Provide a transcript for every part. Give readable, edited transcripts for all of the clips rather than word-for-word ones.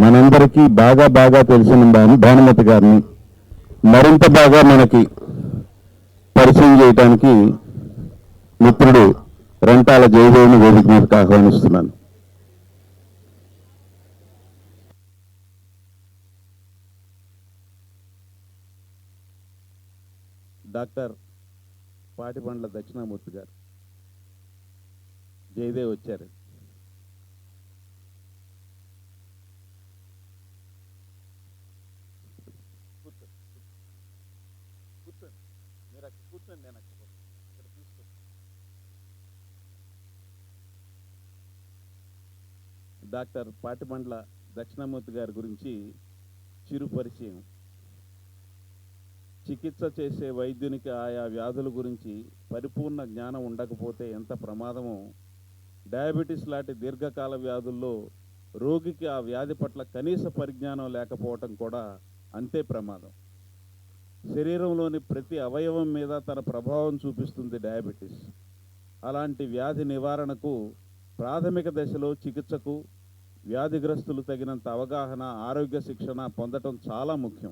మనందరికీ బాగా తెలిసిన భానుమతి గారిని మరింత బాగా మనకి పరిచయం చేయడానికి మిత్రుడు రెంటాల జయదేవుని వేదిక మీదకి ఆహ్వానిస్తున్నాను. డాక్టర్ పాటిబండ్ల దక్షిణామూర్తి గారు, జయదేవ్ వచ్చారు. డాక్టర్ పాటిబండ్ల దక్షిణామూర్తి గారి గురించి చిరు పరిచయం. చికిత్స చేసే వైద్యునికి ఆయా వ్యాధుల గురించి పరిపూర్ణ జ్ఞానం ఉండకపోతే ఎంత ప్రమాదమో, డయాబెటీస్ లాంటి దీర్ఘకాల వ్యాధుల్లో రోగికి ఆ వ్యాధి పట్ల కనీస పరిజ్ఞానం లేకపోవటం కూడా అంతే ప్రమాదం. శరీరంలోని ప్రతి అవయవం మీద తన ప్రభావం చూపిస్తుంది డయాబెటీస్. అలాంటి వ్యాధి నివారణకు ప్రాథమిక దశలో చికిత్సకు వ్యాధిగ్రస్తులు తగినంత అవగాహన, ఆరోగ్య శిక్షణ పొందటం చాలా ముఖ్యం.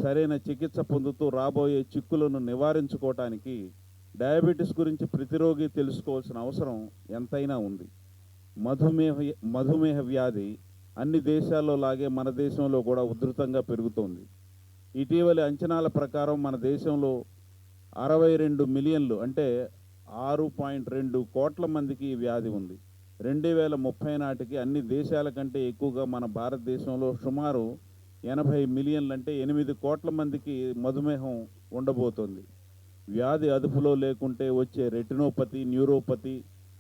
సరైన చికిత్స పొందుతూ రాబోయే చిక్కులను నివారించుకోవటానికి డయాబెటీస్ గురించి ప్రతి రోగి తెలుసుకోవాల్సిన అవసరం ఎంతైనా ఉంది. మధుమేహ వ్యాధి అన్ని దేశాల్లో లాగే మన దేశంలో కూడా ఉధృతంగా పెరుగుతోంది. ఇటీవలి అంచనాల ప్రకారం మన దేశంలో 62 మిలియన్లు అంటే 6.2 కోట్ల మందికి ఈ వ్యాధి ఉంది. 2030 నాటికి అన్ని దేశాల కంటే ఎక్కువగా మన భారతదేశంలో సుమారు 80 మిలియన్లు అంటే 8 కోట్ల మందికి మధుమేహం ఉండబోతోంది. వ్యాధి అదుపులో లేకుంటే వచ్చే retinopathy, neuropathy,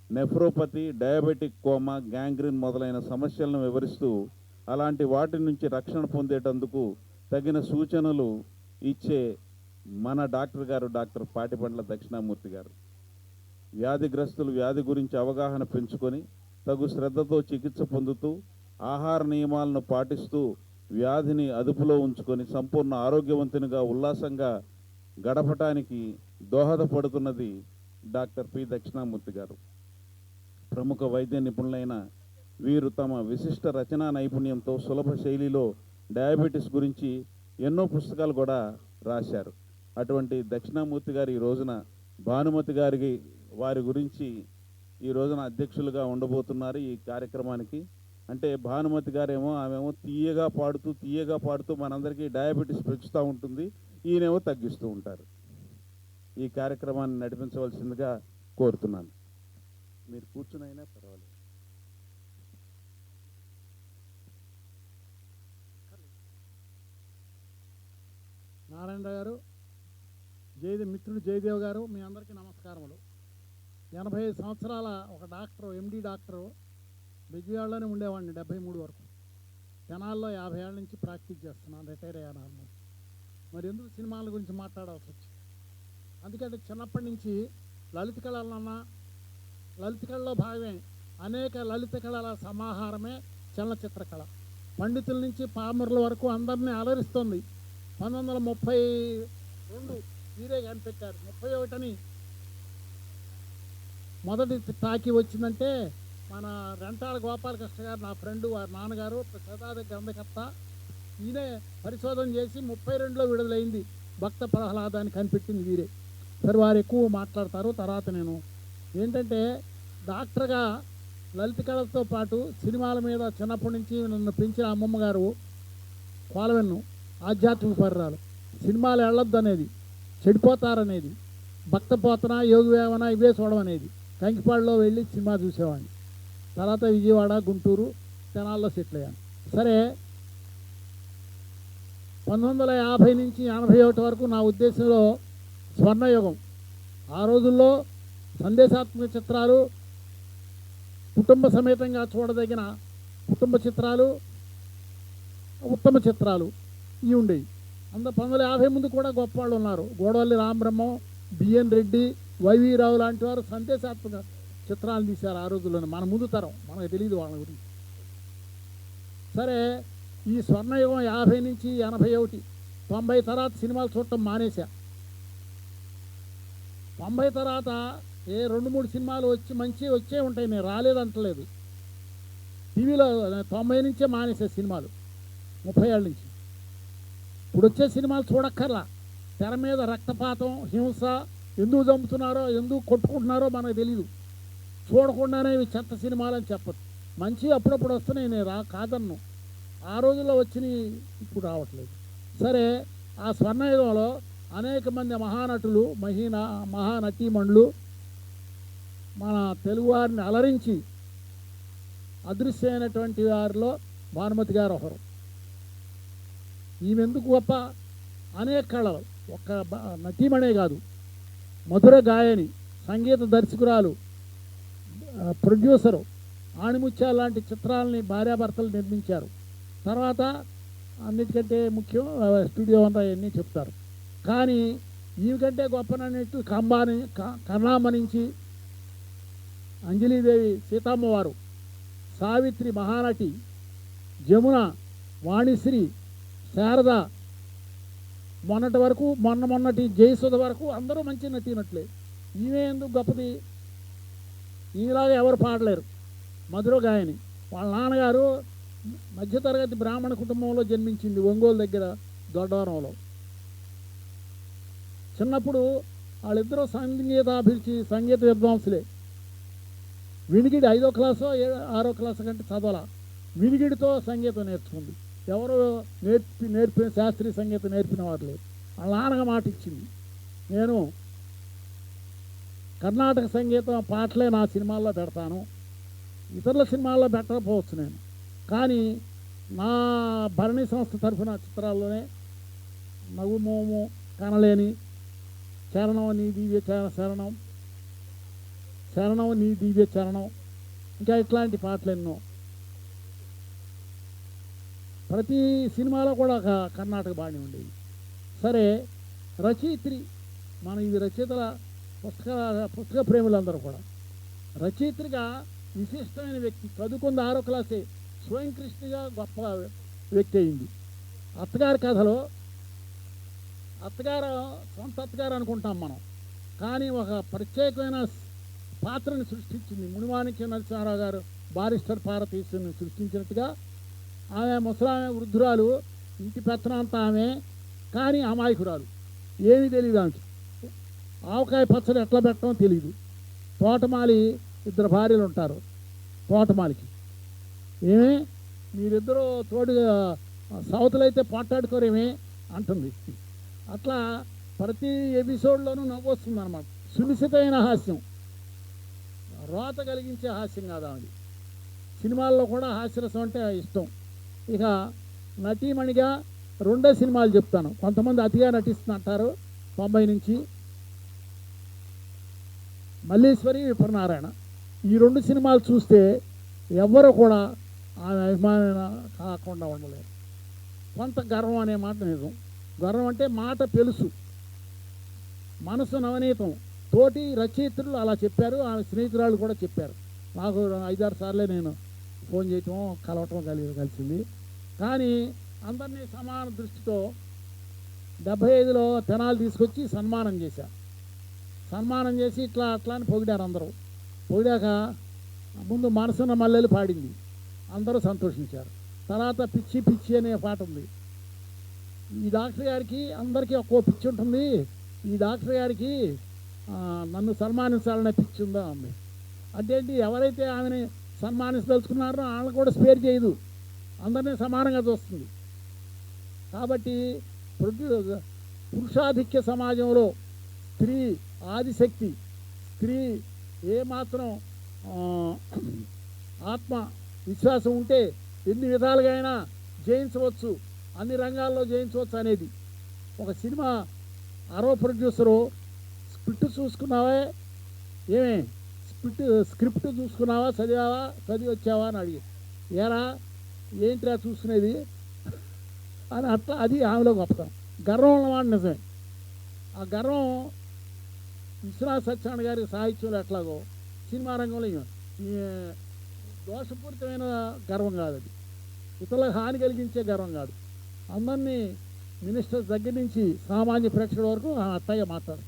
nephropathy, diabetic coma, gangrene మొదలైన సమస్యలను వివరిస్తూ అలాంటి వాటి నుంచి రక్షణ పొందేటందుకు తగిన సూచనలు ఇచ్చే మన డాక్టర్ గారు డాక్టర్ పాటిబండ్ల దక్షిణామూర్తి గారు. వ్యాధిగ్రస్తులు వ్యాధి గురించి అవగాహన పెంచుకొని తగు శ్రద్ధతో చికిత్స పొందుతూ ఆహార నియమాలను పాటిస్తూ వ్యాధిని అదుపులో ఉంచుకొని సంపూర్ణ ఆరోగ్యవంతునిగా ఉల్లాసంగా గడపటానికి దోహదపడుతున్నది డాక్టర్ పి దక్షిణామూర్తి గారు. ప్రముఖ వైద్య నిపుణులైన వీరు తమ విశిష్ట రచనా నైపుణ్యంతో సులభ శైలిలో డయాబెటీస్ గురించి ఎన్నో పుస్తకాలు కూడా రాశారు. అటువంటి దక్షిణామూర్తి గారు ఈ రోజున భానుమతి వారి గురించి ఈ రోజున అధ్యక్షులుగా ఉండబోతున్నారు ఈ కార్యక్రమానికి. అంటే భానుమతి గారేమో ఆమెమో తీయగా పాడుతూ మనందరికీ డయాబెటీస్ పెంచుతూ ఉంటుంది, ఈయనేమో తగ్గిస్తూ ఉంటారు. ఈ కార్యక్రమాన్ని నడిపించవలసిందిగా కోరుతున్నాను. మీరు కూర్చునైనా పర్వాలేదు. నారాయణరావు గారు, మిత్రుడు జయదేవ్ గారు, మీ అందరికీ నమస్కారములు. 85 సంవత్సరాల ఒక డాక్టర్, ఎండి డాక్టరు, బెజ్జివాడలోనే ఉండేవాడిని 73 వరకు. తెనాల్లో 50 ఏళ్ళ నుంచి ప్రాక్టీస్ చేస్తున్నాను, రిటైర్ అయ్యాను. మరి ఎందుకు సినిమాల గురించి మాట్లాడాల్సి వచ్చింది? అందుకంటే చిన్నప్పటి నుంచి లలిత కళలన్నా, లలిత కళలో భాగమే అనేక లలిత కళల సమాహారమే చలనచిత్ర కళ. పండితుల నుంచి పామరుల వరకు అందరినీ అలరిస్తుంది. 1932 వీరే కనిపెట్టారు. 31 మొదటి టాకీ వచ్చిందంటే మన రెంటాల గోపాలకృష్ణ గారు, నా ఫ్రెండు, వారి నాన్నగారు శతాధిక గ్రంథకర్త. ఈయనే పరిశోధన చేసి 32లో విడుదలైంది భక్త ప్రహ్లాదాన్ని కనిపెట్టింది వీరే. సరే, వారు ఎక్కువ మాట్లాడతారు. తర్వాత నేను ఏంటంటే డాక్టర్గా లలిత కళలతో పాటు సినిమాల మీద చిన్నప్పటి నుంచి నన్ను పెంచిన అమ్మమ్మ గారు కోలవెన్ను ఆధ్యాత్మిక పరిరాలు. సినిమాలు వెళ్ళొద్దు అనేది, చెడిపోతారనేది, భక్త పోతన, యోగి వేమన ఇవే చూడమనేది. కంకిపాడులో వెళ్ళి సినిమా చూసేవాడిని. తర్వాత విజయవాడ, గుంటూరు, తెనాల్లో సెటిల్ అయ్యాను. సరే, 1950 నుంచి 81 వరకు నా ఉద్దేశంలో స్వర్ణయుగం. ఆ రోజుల్లో సందేశాత్మక చిత్రాలు, కుటుంబ సమేతంగా చూడదగిన కుటుంబ చిత్రాలు, ఉత్తమ చిత్రాలు ఇవి ఉండేవి. 1950 ముందు కూడా గొప్ప వాళ్ళు ఉన్నారు. గోడవల్లి రామబ్రహ్మం, బిఎన్ రెడ్డి, వైవి రావు లాంటి వారు సందేశాత్మక చిత్రాలు తీశారు ఆ రోజుల్లోనే. మన ముందు తరం, మనకు తెలియదు వాళ్ళ గురించి. సరే, ఈ స్వర్ణయుగం 50 నుంచి 81, 90 తర్వాత సినిమాలు చూడటం మానేశా. 90 తర్వాత 2-3 సినిమాలు వచ్చి మంచి వచ్చే ఉంటాయి, నేను రాలేదంటలేదు. టీవీలో 90 నుంచే మానేసే సినిమాలు, 30 ఏళ్ళ నుంచి. ఇప్పుడు వచ్చే సినిమాలు చూడక్కర్లా. తెర మీద రక్తపాతం, హింస, ఎందుకు చంపుతున్నారో, ఎందుకు కొట్టుకుంటున్నారో మనకు తెలీదు. చూడకుండానే ఇవి చెత్త సినిమాలు అని చెప్పదు. మంచి అప్పుడప్పుడు వస్తున్నాయి, నేను కాదన్ను. ఆ రోజుల్లో వచ్చినాయి ఇప్పుడు రావట్లేదు. సరే, ఆ స్వర్ణయుగంలో అనేక మంది మహానటులు, మహానటీమణులు మన తెలుగువారిని అలరించి అదృశ్యమైనటువంటి వారిలో భానుమతి గారు ఒకరు. ఈమె ఎందుకు గొప్ప? అనేక కళలు, ఒక్క నటీమణే కాదు, మధుర గాయని, సంగీత దర్శకురాలు, ప్రొడ్యూసరు, ఆణిముత్యాల లాంటి చిత్రాలని భార్యాభర్తలు నిర్మించారు. తర్వాత అన్నిటికంటే ముఖ్యం స్టూడియో అంతా అవన్నీ చెప్తారు. కానీ ఈమెకంటే గొప్పనన్నట్టు కర్ణామణించి అంజలీదేవి సీతమ్మవారు, సావిత్రి మహానటి, జమున, వాణిశ్రీ, శారద, మొన్నటి జయసుధ వరకు అందరూ మంచి నటీనట్లే. ఈమె ఎందుకు గొప్పది? ఈలాగా ఎవరు పాడలేరు. మధుర గాయని. వాళ్ళ నాన్నగారు మధ్యతరగతి బ్రాహ్మణ కుటుంబంలో జన్మించింది, ఒంగోలు దగ్గర దొడ్డవరంలో. చిన్నప్పుడు వాళ్ళిద్దరూ సంగీత విద్వాంసులే. వినిగిడి 5వ క్లాసో 6వ క్లాసు కంటే చదవాల. వినిగిడితో సంగీతం నేర్చుకుంది. ఎవరు నేర్పిన శాస్త్రీయ సంగీతం నేర్పిన వారు లేరు. వాళ్ళ నాన్నగా మాట ఇచ్చింది, నేను కర్ణాటక సంగీతం పాటలే నా సినిమాల్లో పెడతాను, ఇతరుల సినిమాల్లో పెట్టకపోవచ్చు నేను, కానీ నా భరణి సంస్థ తరఫున చిత్రాల్లోనే నవ్వుమోము, కనలేని, చరణం నీ దివ్య శరణం, శరణం నీ దివ్య చరణం, ఇంకా ఇట్లాంటి పాటలు ఎన్నో. ప్రతి సినిమాలో కూడా ఒక కర్ణాటక బాణి ఉండేది. సరే, రచయిత్రి, మన ఇది రచయితల పుస్తక ప్రేములందరూ కూడా రచయిత్రిగా విశిష్టమైన వ్యక్తి. చదువుకుంది 6వ క్లాసే, స్వయం కృష్ణగా గొప్ప వ్యక్తి అయింది. అత్తగారి కథలో సొంత అత్తగారు అనుకుంటాం మనం, కానీ ఒక ప్రత్యేకమైన పాత్రని సృష్టించింది. మునిమాణిక్య నరసింహారావు గారు బారిస్టర్ పార్వతీశ్వరుని సృష్టించినట్టుగా ఆమె ముసలామె, వృద్ధురాలు, ఇంటి పెత్తనంతా ఆమె, కానీ అమాయకురాలు, ఏమీ తెలియదు ఆమెకి. ఆవకాయ పచ్చడి ఎట్లా పెట్టడం తెలియదు. తోటమాలి 2 భార్యలు ఉంటారు. తోటమాలికి ఏమే మీరిద్దరూ తోడుగా సౌతులు అయితే పోట్లాడుకోరేమే అంటుంది. అట్లా ప్రతి ఎపిసోడ్లోనూ నవ్వొస్తుంది అన్నమాట. సునిశ్చితమైన హాస్యం, రోత కలిగించే హాస్యం కాదు ఆమెది. సినిమాల్లో కూడా హాస్యరసం అంటే ఇష్టం. ఇక నటీమణిగా 2 సినిమాలు చెప్తాను. కొంతమంది అతిగా నటిస్తున్నట్టారు 90 నుంచి. మల్లీశ్వరి, విప్రనారాయణ, ఈ 2 సినిమాలు చూస్తే ఎవ్వరు కూడా ఆమె అభిమాన కాకుండా ఉండలేరు. కొంత గర్వం అనే మాట నిజం. గర్వం అంటే మాట పెలుసు, మనసు నవనీతం. తోటి రచయిత్రులు అలా చెప్పారు, ఆమె స్నేహితురాలు కూడా చెప్పారు. నాకు 5-6 సార్లే నేను ఫోన్ చేయటం, కలవటం కలిసింది. కానీ అందరినీ సమాన దృష్టితో 75లో తెనాలు తీసుకొచ్చి సన్మానం చేశారు. సన్మానం చేసి ఇట్లా అట్లా అని పొగిడారు అందరూ. పొగిడాక ముందు మనసున్న మల్లెలు పాడింది, అందరూ సంతోషించారు. తర్వాత పిచ్చి పిచ్చి అనే పాట ఉంది. ఈ డాక్టర్ గారికి అందరికీ ఒక్కో పిచ్చి ఉంటుంది, ఈ డాక్టర్ గారికి నన్ను సన్మానించాలనే పిచ్చి ఉందా ఉంది. అంటే ఎవరైతే ఆమెని సన్మానించదలుచుకున్నారో వాళ్ళని కూడా స్పేర్ చేయదు, అందరినీ సమానంగా చూస్తుంది. కాబట్టి పురుషాధిక్య సమాజంలో స్త్రీ ఆదిశక్తి, స్త్రీ ఏమాత్రం ఆత్మ విశ్వాసం ఉంటే ఎన్ని విధాలుగా అయినా జయించవచ్చు, అన్ని రంగాల్లో జయించవచ్చు అనేది ఒక సినిమా. 6వ ప్రొడ్యూసరు స్క్రిప్ట్ చూసుకున్నావా, ఏమే స్క్రిప్ట్ చూసుకున్నావా, చదివి వచ్చావా అని అడిగి, ఏరా ఏంటిరా చూసుకునేది అని. అట్లా అది ఆమెలో గొప్పతనం. గర్వం ఉన్నవాడు నిజమే. ఆ గర్వం విశ్వనాథ్ సత్యనారాయణ గారి సాహిత్యంలో ఎట్లాగో సినిమా రంగంలో ఈ దోషపూరితమైన గర్వం కాదు, అది ఇతరులకు హాని కలిగించే గర్వం కాదు. అందరినీ మినిస్టర్స్ దగ్గర నుంచి సామాన్య ప్రేక్షకుల వరకు అత్తయ్య మాట్లాడు,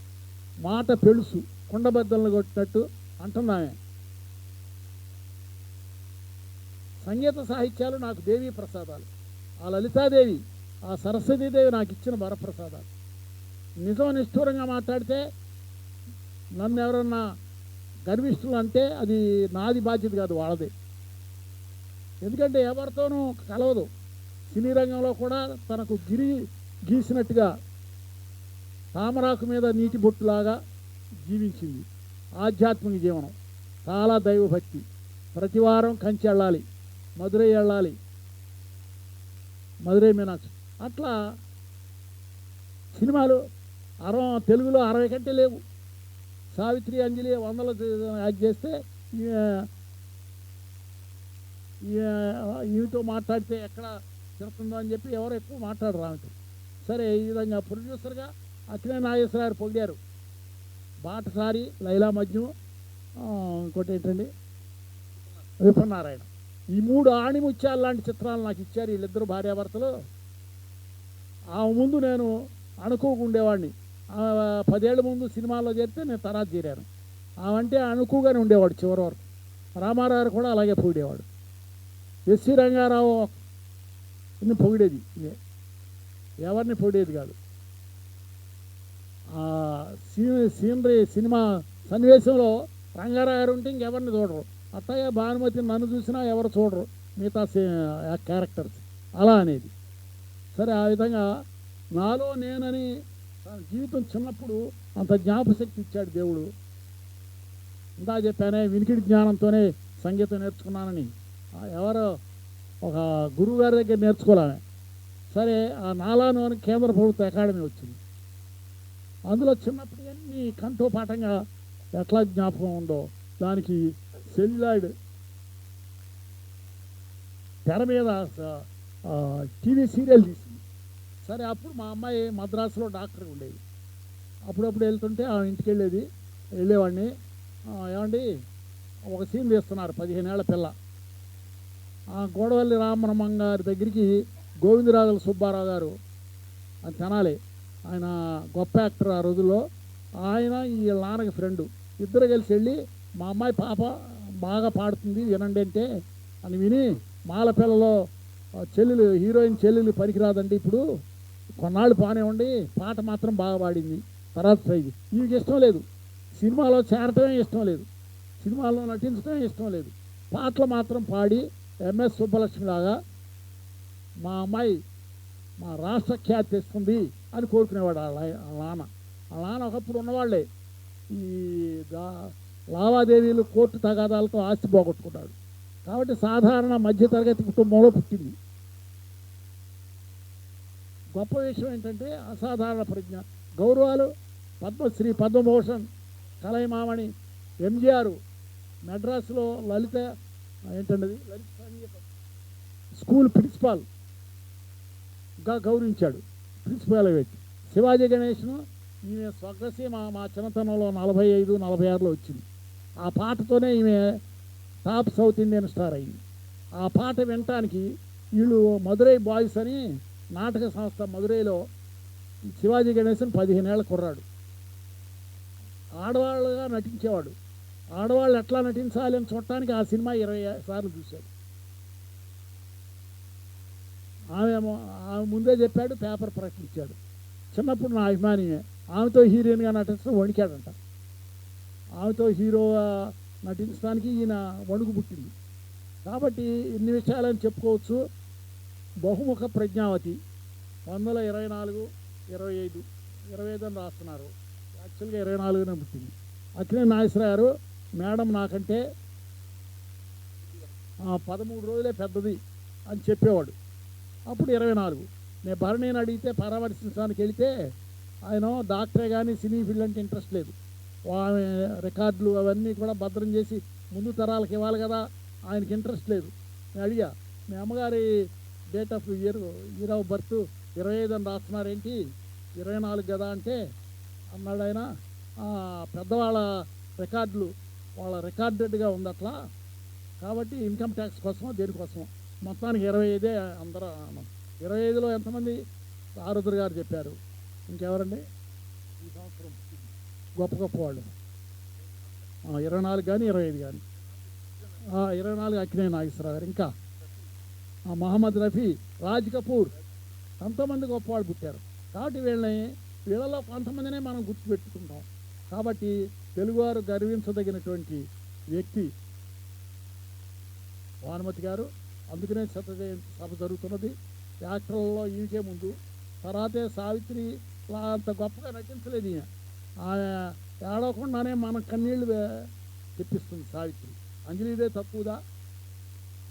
మాట పెలుసు, కుండబద్దలను కొట్టినట్టు అంటున్నామే. సంగీత సాహిత్యాలు నాకు దేవీ ప్రసాదాలు. ఆ లలితాదేవి, ఆ సరస్వతీదేవి నాకు ఇచ్చిన వరప్రసాదాలు. నిజం నిష్ఠూరంగా మాట్లాడితే నన్ను ఎవరన్నా గర్విష్ఠులు అంటే అది నాది బాధ్యత కాదు, వాళ్ళదే. ఎందుకంటే ఎవరితోనూ కలవదు. సినీ రంగంలో కూడా తనకు గిరి గీసినట్టుగా తామరాకు మీద నీటి బొట్టులాగా జీవించింది. ఆధ్యాత్మిక జీవనం, చాలా దైవభక్తి. ప్రతి వారం కంచి వెళ్ళాలి, మధురై వెళ్ళాలి, మధురై మీనాక్షి. అట్లా సినిమాలు తెలుగులో 60 కంటే లేవు. సావిత్రి, అంజలి 100 యాక్ట్ చేస్తే ఈమెతో మాట్లాడితే ఎక్కడ తిరుగుతుందో అని చెప్పి ఎవరు ఎక్కువ మాట్లాడరు ఆమెతో. సరే, ఈ విధంగా ప్రొడ్యూసర్గా అక్కినే నాగేశ్వర గారు పొగిడారు. బాటసారి, లైలా మజ్ను, ఇంకోటి ఏంటండి విపన్నారాయణ. ఈ 3 ఆణిముత్యాలు లాంటి చిత్రాలు నాకు ఇచ్చారు వీళ్ళిద్దరు భార్యాభర్తలు. ఆ ముందు నేను అణుకుగా ఉండేవాడిని. 10 ఏళ్ళ ముందు సినిమాల్లో చేరితే నేను తర్వాత చేరాను. ఆమంటే అణుకుగానే ఉండేవాడు చివరి వరకు. రామారావు కూడా అలాగే పొగిడేవాడు. ఎస్సి రంగారావు పొగిడేది ఇదే, ఎవరిని పొగిడేది కాదు. సీనరీ సినిమా సన్నివేశంలో రంగారావు గారు ఉంటే ఇంకెవరిని చూడరు. అట్టగా భానుమతి నన్ను చూసినా ఎవరు చూడరు, మిగతా క్యారెక్టర్స్ అలా అనేది. సరే, ఆ విధంగా నాలో నేనని జీవితం చిన్నప్పుడు అంత జ్ఞాపశక్తి ఇచ్చాడు దేవుడు. ఇందా చెప్పానే వినికిడి జ్ఞానంతోనే సంగీతం నేర్చుకున్నానని. ఎవరో ఒక గురువు గారి దగ్గర నేర్చుకోవాలని. సరే, ఆ నాలాను కేంద్ర ప్రభుత్వ అకాడమీ వచ్చింది. అందులో చిన్నప్పుడు అన్నీ కంఠోపాఠంగా ఎట్లా జ్ఞాపకం ఉందో దానికి సెల్యులాయిడ్ తెర మీద టీవీ సీరియల్ తీసింది. సరే, అప్పుడు మా అమ్మాయి మద్రాసులో డాక్టర్ ఉండేది. అప్పుడప్పుడు వెళ్తుంటే ఆ ఇంటికి వెళ్ళేవాడిని. ఏమండి, ఒక సీన్ తీస్తున్నారు, 15 ఏళ్ల పిల్ల. గోడవల్లి రామరమ్మ గారి దగ్గరికి గోవిందరాజుల సుబ్బారావు గారు అని తెనాలి, ఆయన గొప్ప యాక్టర్ ఆ రోజుల్లో. ఆయన ఈ నాన్నకి ఫ్రెండు, ఇద్దరు కలిసి వెళ్ళి మా అమ్మాయి పాప బాగా పాడుతుంది వినండి అంటే అని విని, మాల పిల్లలో చెల్లెలు హీరోయిన్ చెల్లెలు పనికిరాదండి, ఇప్పుడు కొన్నాళ్ళు పానేవ్వండి, పాట మాత్రం బాగా పాడింది, తర్వాత ప్రైజ్. ఈమెకి ఇష్టం లేదు, సినిమాలో చేరటమే ఇష్టం లేదు, సినిమాలో నటించడమే ఇష్టం లేదు, పాటలు మాత్రం పాడి ఎంఎస్ సుబ్బలక్ష్మి లాగా మా అమ్మాయి మా రాష్ట్ర ఖ్యాతి తెస్తుంది అని కోరుకునేవాడు వాళ్ళ నాన్న. ఒకప్పుడు ఉన్నవాళ్లే ఈ లావాదేవీలు, కోర్టు తగాదాలతో ఆస్తి పోగొట్టుకున్నాడు. కాబట్టి సాధారణ మధ్యతరగతి కుటుంబంలో పుట్టింది. గొప్ప విషయం ఏంటంటే అసాధారణ ప్రజ్ఞ, గౌరవాలు. పద్మశ్రీ, పద్మభూషణ్, కలైమామణి, ఎంజిఆర్ మెడ్రాస్లో లలిత సంగీతం స్కూల్ ప్రిన్సిపాల్గా గౌరవించాడు, ప్రిన్సిపాల్ పెట్టి. శివాజీ గణేష్ను ఈమె స్వర్గసీమ మా చిన్నతనంలో 45-46లో వచ్చింది. ఆ పాటతోనే ఈమె టాప్ సౌత్ ఇండియన్ స్టార్ అయింది. ఆ పాట వినటానికి వీళ్ళు మధురై బాయ్స్ అని నాటక సంస్థ మధురైలో శివాజీ గణేశన్ 15 ఏళ్ల కుర్రాడు, ఆడవాళ్ళుగా నటించేవాడు. ఆడవాళ్ళు ఎట్లా నటించాలి అని చూడటానికి ఆ సినిమా 20 సార్లు చూశాడు. ఆమె ముందే చెప్పాడు, పేపర్ ప్రకటించాడు. చిన్నప్పుడు నా అభిమానియే. ఆమెతో హీరోయిన్గా నటించడం వణికాడంట. ఆమెతో హీరోగా నటించడానికి ఈయన వణుకు పుట్టింది. కాబట్టి ఇన్ని విషయాలని చెప్పుకోవచ్చు. బహుముఖ ప్రజ్ఞావతి 1924, 25 అని రాస్తున్నారు. యాక్చువల్గా 24నే పుట్టింది. అక్కినే నాగేశ్వర గారు మేడం నాకంటే 13 రోజులే పెద్దది అని చెప్పేవాడు. అప్పుడు 24. నేను భరణిని అడిగితే పరామర్శించడానికి వెళితే ఆయన డాక్టరే కానీ సినీ ఫీల్డ్ అంటే ఇంట్రెస్ట్ లేదు. ఆమె రికార్డులు అవన్నీ కూడా భద్రం చేసి ముందు తరాలకు ఇవ్వాలి కదా, ఆయనకి ఇంట్రెస్ట్ లేదు. నేను అడిగా, మీ అమ్మగారి date of year of birth 25 అని రాస్తున్నారేంటి, 24 కదా అంటే అన్నాడు ఆయన, పెద్దవాళ్ళ రికార్డులు వాళ్ళ రికార్డెడ్గా ఉంది అట్లా, కాబట్టి ఇన్కమ్ ట్యాక్స్ కోసమో దేనికోసమో మొత్తానికి 25 అందరూ. 25లో ఎంతమంది? ఆరుద్ర గారు చెప్పారు. ఇంకెవరండి ఈ సంవత్సరం గొప్ప గొప్ప వాళ్ళు? 24 కానీ 25 కానీ. 24 అక్కినే నాగేశ్వరరావు గారు. ఇంకా మహమ్మద్ రఫీ, రాజ్ కపూర్, ఎంతోమంది గొప్పవాళ్ళు పుట్టారు. కాబట్టి వీళ్ళలో కొంతమందినే మనం గుర్తుపెట్టుకుంటాం. కాబట్టి తెలుగువారు గర్వించదగినటువంటి వ్యక్తి భానుమతి గారు. అందుకనే శత జయంతి సభ జరుగుతున్నది. యాక్టర్లలో ఈయనకే ముందు, తర్వాతే సావిత్రి అంత గొప్పగా నటించలేదు ఈయన. ఏడవకుండానే మన కన్నీళ్ళు తెప్పిస్తుంది సావిత్రి. అంజలిదే తక్కువదా?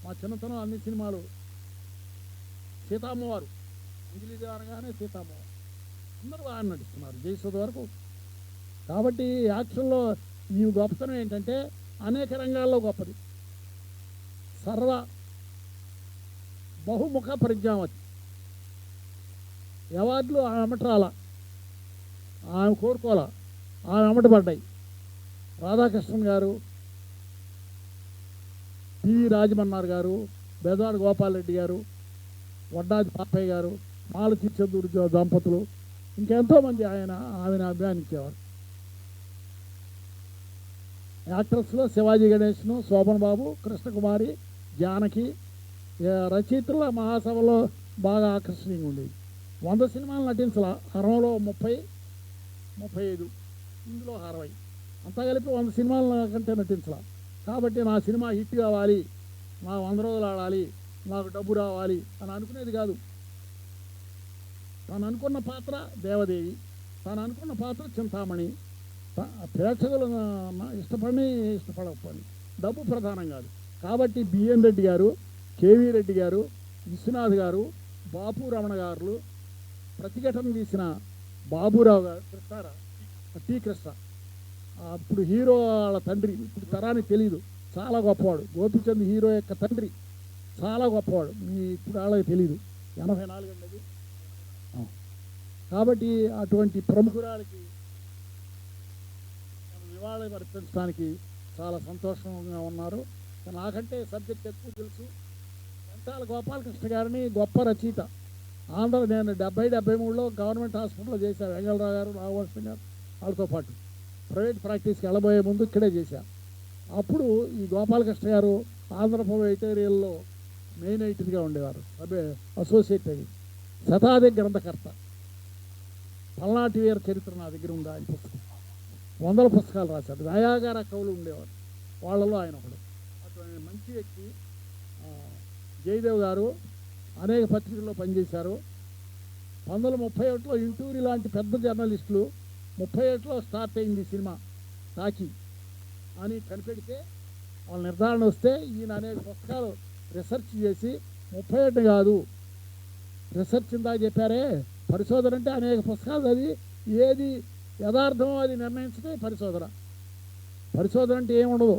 మా చిన్నతనం అన్ని సినిమాలు సీతామ్మవారు, అంజలిదే అనగానే సీతామ్మవారు అందరూ బాగా నటిస్తున్నారు జయసుధ వరకు. కాబట్టి యాక్షన్లో ఈ గొప్పతనం ఏంటంటే అనేక రంగాల్లో గొప్పది. సర్వ బహుముఖ ప్రజ్ఞావతి. అవార్డులు ఆమె అమ్మటరాల, ఆమె కోరుకోవాల, ఆమె అమ్మటపడ్డాయి. రాధాకృష్ణన్ గారు, పివి రాజమన్నారు గారు, బెజవాడ గోపాలరెడ్డి గారు, వడ్డాది పాపయ్య గారు, మాలతి చందూరు దంపతులు, ఇంకెంతోమంది ఆమెను అభిమానించేవారు. యాక్ట్రెస్లో శివాజీ గణేష్ను, శోభన్ బాబు, కృష్ణకుమారి, జానకి. రచయితల మహాసభలో బాగా ఆకర్షణీయంగా ఉండేది. 100 సినిమాలు నటించాల, 60లో 30, 35, ఇందులో 60, అంతా కలిపి 100 సినిమాల కంటే నటించాల. కాబట్టి నా సినిమా హిట్ కావాలి, నా 100 రోజులు ఆడాలి, నాకు డబ్బు రావాలి అని అనుకునేది కాదు. తను అనుకున్న పాత్ర దేవదేవి, తను అనుకున్న పాత్ర చింతామణి. ప్రేక్షకులు ఇష్టపడకపోయి డబ్బు ప్రధానం కాదు. కాబట్టి బిఎన్ రెడ్డి గారు, కేవీ రెడ్డి గారు, విశ్వనాథ్ గారు, బాపు రమణ గారు, ప్రతిఘటన తీసిన బాబురావు గారు, టి కృష్ణ, అప్పుడు హీరో వాళ్ళ తండ్రి, ఇప్పుడు తరానికి తెలియదు, చాలా గొప్పవాడు. గోపిచంద్ హీరో యొక్క తండ్రి చాలా గొప్పవాడు, ఇప్పుడు వాళ్ళకి తెలియదు. 84 అండి అది. కాబట్టి అటువంటి ప్రముఖురాలకి నివాళి అర్పించడానికి చాలా సంతోషంగా ఉన్నారు. నాకంటే సబ్జెక్ట్ ఎక్కువ తెలుసు. వెంటాల గోపాలకృష్ణ గారిని గొప్ప రచయిత. నేను 70-73లో గవర్నమెంట్ హాస్పిటల్లో చేశాను. వెంగళరావు గారు, నాగభూషణ్ గారు వాళ్ళతో పాటు ప్రైవేట్ ప్రాక్టీస్కి వెళ్ళబోయే ముందు ఇక్కడే చేశాను. అప్పుడు ఈ గోపాలకృష్ణ గారు ఆంధ్రప్రభ ఎడిటోరియల్లో మెయిన్ ఎడిటర్గా ఉండేవారు, అసోసియేట్ అయ్యి. శతాధిక గ్రంథకర్త. పల్నాటి వీర చరిత్ర నా దగ్గర ఉంది, ఆయన పుస్తకం. 100 పుస్తకాలు రాశాడు. దయాగార కవులు ఉండేవారు, వాళ్ళలో ఆయన ఒకడు. అటువంటి మంచి వ్యక్తి. జయదేవ్ గారు అనేక పత్రికల్లో పనిచేశారు. 1931లో ఇంటూరి లాంటి పెద్ద జర్నలిస్టులు 37లో స్టార్ట్ అయింది సినిమా టాకీ అని కనిపెడితే, వాళ్ళ నిర్ధారణ వస్తే ఈయన అనేక పుస్తకాలు రీసెర్చ్ చేసి 38 కాదు, రీసెర్చ్ ఇందాక చెప్పారే, పరిశోధన అంటే అనేక పుస్తకాలు చదివి ఏది యథార్థమో అది నిర్ణయించడే పరిశోధన. పరిశోధన అంటే ఏముండదు.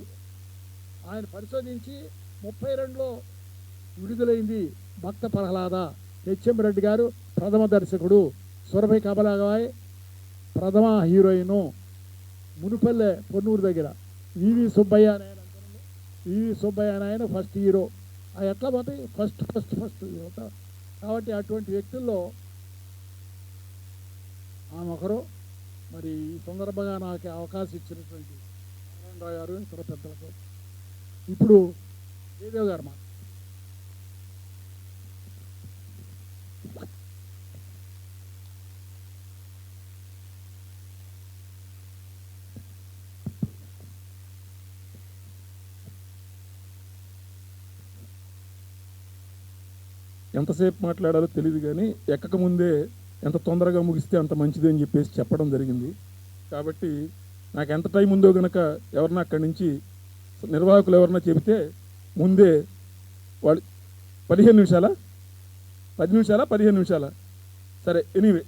ఆయన పరిశోధించి 32లో విడుదలైంది భక్త ప్రహ్లాద. హెచ్ఎం రెడ్డి గారు ప్రథమ దర్శకుడు, సురభి కమలాబాయ్ ప్రథమ హీరోయిను, మునుపల్లె పొన్నూరు దగ్గర వివి సుబ్బయ్య అని ఆయన ఫస్ట్ హీరో. అది ఎట్లా పోతాయి, ఫస్ట్ కాబట్టి అటువంటి వ్యక్తుల్లో ఆమె ఒకరు. మరి ఈ సందర్భంగా నాకు అవకాశం ఇచ్చినటువంటి నారాయణరావు గారు, ఇతర పెద్దలకు. ఇప్పుడు జయదేవ్ గారు మా ఎంతసేపు మాట్లాడాలో తెలియదు, కానీ ఎక్కక ముందే ఎంత తొందరగా ముగిస్తే అంత మంచిది అని చెప్పేసి చెప్పడం జరిగింది. కాబట్టి నాకు ఎంత టైం ఉందో కనుక ఎవరన్నా అక్కడి నుంచి నిర్వాహకులు ఎవరన్నా చెబితే ముందే వాళ్ళు 15 నిమిషాలా 10 నిమిషాలా 15 నిమిషాలా సరే, ఎనీవే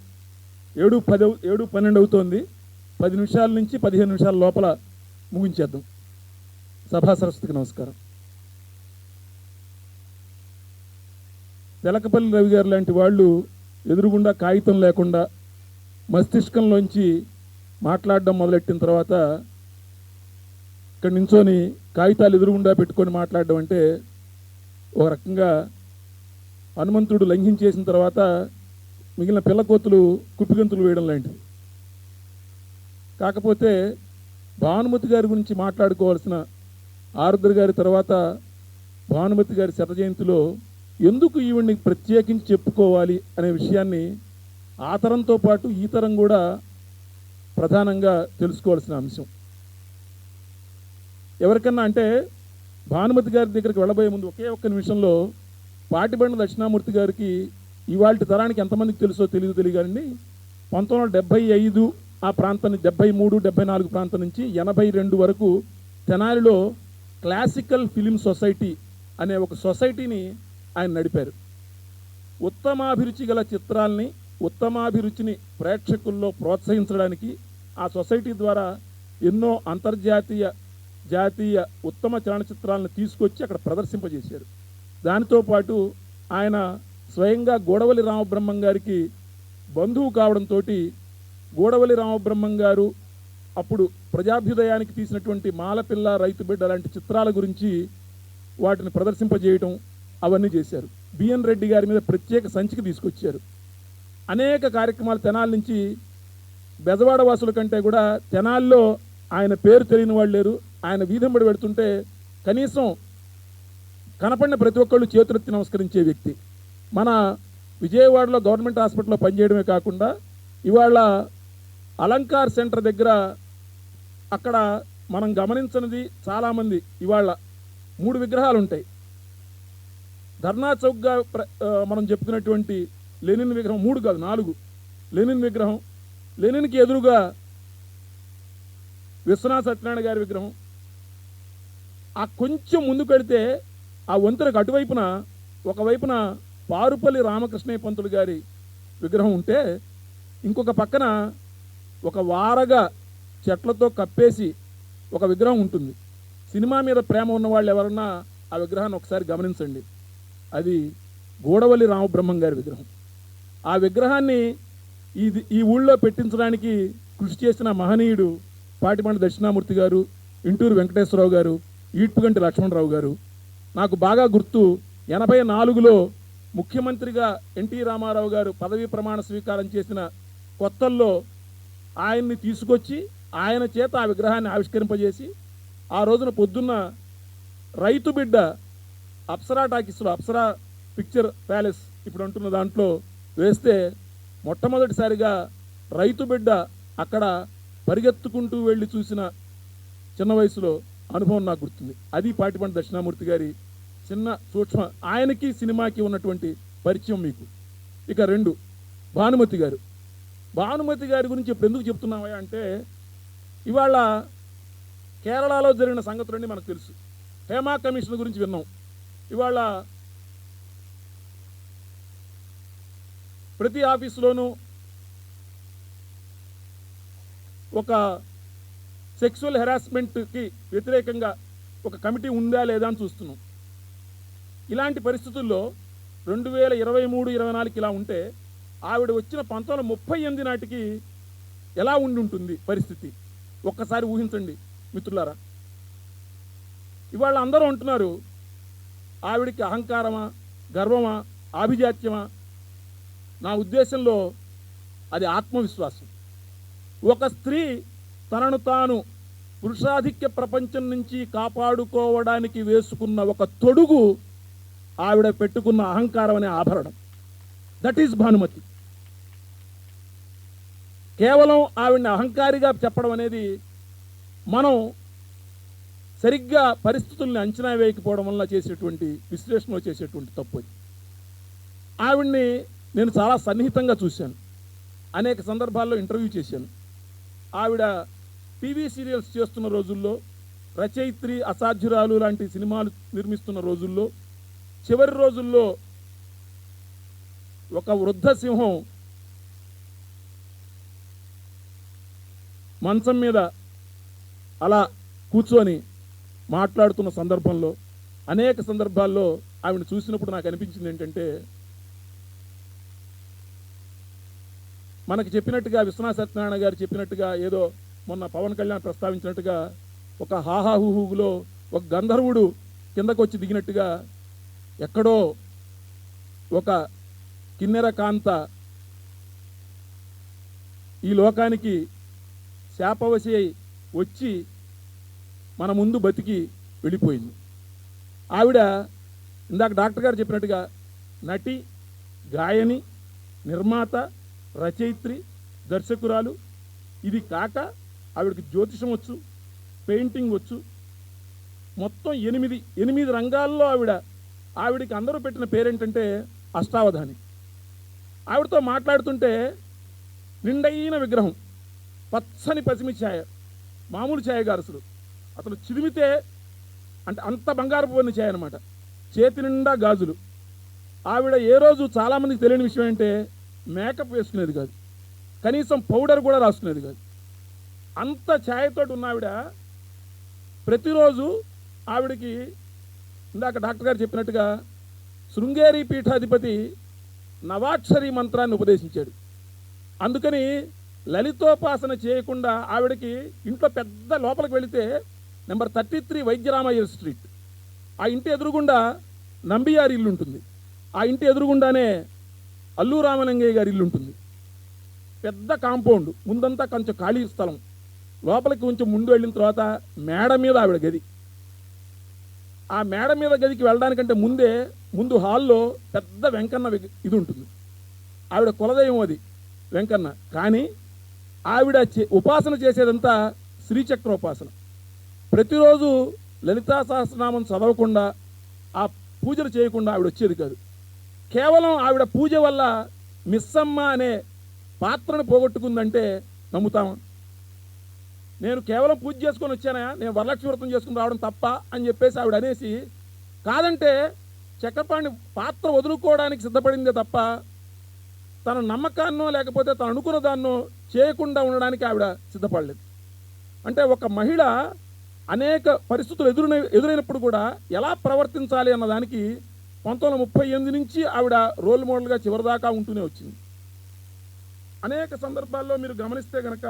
7:12 అవుతోంది. 10 నిమిషాల నుంచి 15 నిమిషాల లోపల ముగించేద్దాం. సభా సరస్వతికి నమస్కారం. తెలకపల్లి రవి గారు లాంటి వాళ్ళు ఎదురుగుండా కాగితం లేకుండా మస్తిష్కంలోంచి మాట్లాడడం మొదలెట్టిన తర్వాత ఇక్కడ నించొని కాగితాలు ఎదురుగుండా పెట్టుకొని మాట్లాడడం అంటే ఒక రకంగా హనుమంతుడు లంఘించేసిన తర్వాత మిగిలిన పిల్లకోతులు కుప్పిగంతులు వేయడం లాంటిది. కాకపోతే భానుమతి గారి గురించి మాట్లాడుకోవాల్సిన ఆరుద్ర గారి తర్వాత భానుమతి గారి శత జయంతిలో ఎందుకు ఈవిడ్ని ప్రత్యేకించి చెప్పుకోవాలి అనే విషయాన్ని ఆ తరంతో పాటు ఈ తరం కూడా ప్రధానంగా తెలుసుకోవాల్సిన అంశం. ఎవరికన్నా అంటే భానుమతి గారి దగ్గరికి వెళ్ళబోయే ముందు ఒకే ఒక్క నిమిషంలో పాటిబండ్ల దక్షిణామూర్తి గారికి ఇవాళ తరానికి ఎంతమందికి తెలుసో తెలియదండి. 1975 ఆ ప్రాంతం 73, 74 ప్రాంతం నుంచి 82 వరకు తెనాలిలో క్లాసికల్ ఫిలిం సొసైటీ అనే ఒక సొసైటీని ఆయన నడిపారు. ఉత్తమాభిరుచి గల చిత్రాల్ని, ఉత్తమాభిరుచిని ప్రేక్షకుల్లో ప్రోత్సహించడానికి ఆ సొసైటీ ద్వారా ఎన్నో అంతర్జాతీయ, జాతీయ ఉత్తమ చలనచిత్రాలను తీసుకొచ్చి అక్కడ ప్రదర్శింపజేశారు. దానితో పాటు ఆయన స్వయంగా గూడవల్లి రామబ్రహ్మం గారికి బంధువు కావడంతో గూడవల్లి రామబ్రహ్మం గారు అప్పుడు ప్రజాభ్యుదయానికి తీసినటువంటి మాలపిల్ల, రైతు బిడ్డ లాంటి చిత్రాల గురించి వాటిని ప్రదర్శింపజేయటం అవన్నీ చేశారు. బిఎన్ రెడ్డి గారి మీద ప్రత్యేక సంచిక తీసుకొచ్చారు. అనేక కార్యక్రమాలు తెనాలి నుంచి బెజవాడ వాసుల కంటే కూడా తెనాల్లో ఆయన పేరు తెలియని వాళ్ళు లేరు. ఆయన వీధంబడి పెడుతుంటే కనీసం కనపడిన ప్రతి ఒక్కళ్ళు చేతులెత్తి నమస్కరించే వ్యక్తి. మన విజయవాడలో గవర్నమెంట్ హాస్పిటల్లో పనిచేయడమే కాకుండా ఇవాళ అలంకార్ సెంటర్ దగ్గర అక్కడ మనం గమనించినది చాలామంది ఇవాళ 3 విగ్రహాలు ఉంటాయి. ధర్నా చౌక్గా మనం చెప్పుకున్నటువంటి లెనిన్ విగ్రహం 3 కాదు 4 లెనిన్ విగ్రహం, లెనిన్కి ఎదురుగా విశ్వనాథ సత్యనారాయణ గారి విగ్రహం. ఆ కొంచెం ముందుకు వెళితే ఆ వంతెనకు అటువైపున ఒకవైపున పారుపల్లి రామకృష్ణయ్య పంతులు గారి విగ్రహం ఉంటే ఇంకొక పక్కన ఒక వారగా చెట్లతో కప్పేసి ఒక విగ్రహం ఉంటుంది. సినిమా మీద ప్రేమ ఉన్న వాళ్ళు ఎవరన్నా ఆ విగ్రహాన్ని ఒకసారి గమనించండి. అది గూడవల్లి రామబ్రహ్మం గారి విగ్రహం. ఆ విగ్రహాన్ని ఈ ఊళ్ళో పెట్టించడానికి కృషి చేసిన మహనీయుడు పాటిబండ్ల దక్షిణామూర్తి గారు, ఇంటూరు వెంకటేశ్వరరావు గారు, ఈడ్పుగంటి లక్ష్మణరావు గారు. నాకు బాగా గుర్తు 84లో ముఖ్యమంత్రిగా ఎన్టీ రామారావు గారు పదవీ ప్రమాణ స్వీకారం చేసిన కొత్తల్లో ఆయన్ని తీసుకొచ్చి ఆయన చేత ఆ విగ్రహాన్ని ఆవిష్కరింపజేసి ఆ రోజున పొద్దున్న రైతు బిడ్డ అప్సరా టాకీస్లో, అప్సరా పిక్చర్ ప్యాలెస్ ఇప్పుడు అంటున్న దాంట్లో వేస్తే మొట్టమొదటిసారిగా రైతు బిడ్డ అక్కడ పరిగెత్తుకుంటూ వెళ్ళి చూసిన చిన్న వయసులో అనుభవం నాకు గుర్తుంది. అది పాటిబండ్ల దక్షిణామూర్తి గారి చిన్న సూక్ష్మ, ఆయనకి సినిమాకి ఉన్నటువంటి పరిచయం మీకు. ఇక 2 భానుమతి గారు. భానుమతి గారి గురించి ఇప్పుడు ఎందుకు చెప్తున్నామా అంటే ఇవాళ కేరళలో జరిగిన సంగతులన్నీ మనకు తెలుసు. హేమా కమిషన్ గురించి విన్నాం. ఇవాళ ప్రతి ఆఫీసులోనూ ఒక సెక్సువల్ హెరాస్మెంట్కి వ్యతిరేకంగా ఒక కమిటీ ఉందా లేదా అని చూస్తున్నాం. ఇలాంటి పరిస్థితుల్లో 2023-24 ఇలా ఉంటే ఆవిడ వచ్చిన 1938 నాటికి ఎలా ఉండి ఉంటుంది పరిస్థితి ఒక్కసారి ఊహించండి మిత్రులారా. ఇవాళ అందరూ అంటున్నారు ఆవిడికి అహంకారమా, గర్వమా, ఆభిజాత్యమా? నా ఉద్దేశంలో అది ఆత్మవిశ్వాసం. ఒక స్త్రీ తనను తాను పురుషాధిక్య ప్రపంచం నుంచి కాపాడుకోవడానికి వేసుకున్న ఒక తొడుగు ఆవిడ పెట్టుకున్న అహంకారం అనే ఆభరణం. That is Bhanumathi. కేవలం ఆవిడని అహంకారిగా చెప్పడం అనేది మనం సరిగ్గా పరిస్థితుల్ని అంచనా వేయకపోవడం వల్ల చేసేటువంటి విశ్లేషణలో చేసేటువంటి తప్పు. ఆవిడ్ని నేను చాలా సన్నిహితంగా చూశాను. అనేక సందర్భాల్లో ఇంటర్వ్యూ చేశాను. ఆవిడ టీవీ సీరియల్స్ చేస్తున్న రోజుల్లో, రచయిత్రి, అసాధ్యురాలు లాంటి సినిమాలు నిర్మిస్తున్న రోజుల్లో, చివరి రోజుల్లో ఒక వృద్ధ సింహం మంచం మీద అలా కూర్చొని మాట్లాడుతున్న సందర్భంలో, అనేక సందర్భాల్లో ఆవిడని చూసినప్పుడు నాకు అనిపించింది ఏంటంటే, మనకి చెప్పినట్టుగా విశ్వనాథ సత్యనారాయణ గారు చెప్పినట్టుగా, ఏదో మొన్న పవన్ కళ్యాణ్ ప్రస్తావించినట్టుగా ఒక హాహాహుహులో ఒక గంధర్వుడు కిందకు వచ్చి దిగినట్టుగా ఎక్కడో ఒక కిన్నెర కాంత ఈ లోకానికి శాపవశి వచ్చి మన ముందు బతికి వెళ్ళిపోయింది. ఆవిడ ఇందాక డాక్టర్ గారు చెప్పినట్టుగా నటి, గాయని, నిర్మాత, రచయిత్రి, దర్శకురాలు. ఇది కాక ఆవిడకి జ్యోతిషం వచ్చు, పెయింటింగ్ వచ్చు. మొత్తం 8 రంగాల్లో ఆవిడికి అందరూ పెట్టిన పేరేంటంటే అష్టావధాని. ఆవిడతో మాట్లాడుతుంటే నిండైన విగ్రహం, పచ్చని పసిమి ఛాయ, మామూలు ఛాయ గారసులు. అతను చిదిమితే అంటే అంత బంగారపు పని ఛాయ అనమాట. చేతి నిండా గాజులు. ఆవిడ ఏ రోజు చాలామందికి తెలియని విషయం ఏంటంటే మేకప్ వేసుకునేది కాదు, కనీసం పౌడర్ కూడా రాసుకునేది కాదు. అంత ఛాయతోటి ఉన్న ఆవిడ ప్రతిరోజు ఆవిడకి ఇందాక డాక్టర్ గారు చెప్పినట్టుగా శృంగేరి పీఠాధిపతి నవాక్షరి మంత్రాన్ని ఉపదేశించాడు. అందుకని లలితోపాసన చేయకుండా ఆవిడకి ఇంట్లో పెద్ద లోపలికి వెళితే నెంబర్ 33 వైద్యరామయ్య స్ట్రీట్, ఆ ఇంటి ఎదురుగుండా నంబియారి ఇల్లు ఉంటుంది. ఆ ఇంటి ఎదురుగుండానే అల్లు రామలింగయ్య గారి ఇల్లు ఉంటుంది. పెద్ద కాంపౌండ్, ముందంతా కొంచెం ఖాళీ స్థలం. లోపలికి కొంచెం ముందు వెళ్ళిన తర్వాత మేడ మీద ఆవిడ గది. ఆ మేడ మీద గదికి వెళ్ళడానికంటే ముందు హాల్లో పెద్ద వెంకన్న ఇది ఉంటుంది. ఆవిడ కులదైవం అది వెంకన్న. కానీ ఆవిడ ఉపాసన చేసేదంతా శ్రీచక్రోపాసన. ప్రతిరోజు లలితా సహస్రనామం చదవకుండా, ఆ పూజలు చేయకుండా ఆవిడ వచ్చేది కాదు. కేవలం ఆవిడ పూజ వల్ల మిస్సమ్మ అనే పాత్రను పోగొట్టుకుందంటే నమ్ముతామా? నేను కేవలం పూజ చేసుకొని వచ్చానా, నేను వరలక్ష్మి వ్రతం చేసుకుని రావడం తప్ప అని చెప్పేసి ఆవిడ అనేసి, కాదంటే చక్రపాణి పాత్ర వదులుకోవడానికి సిద్ధపడిందే తప్ప తన నమ్మకాన్నో లేకపోతే తను అనుకున్న దాన్నో చేయకుండా ఉండడానికి ఆవిడ సిద్ధపడలేదు. అంటే ఒక మహిళ అనేక పరిస్థితులు ఎదురైనప్పుడు కూడా ఎలా ప్రవర్తించాలి అన్నదానికి 1938 నుంచి ఆవిడ రోల్ మోడల్గా చివరిదాకా ఉంటూనే వచ్చింది. అనేక సందర్భాల్లో మీరు గమనిస్తే కనుక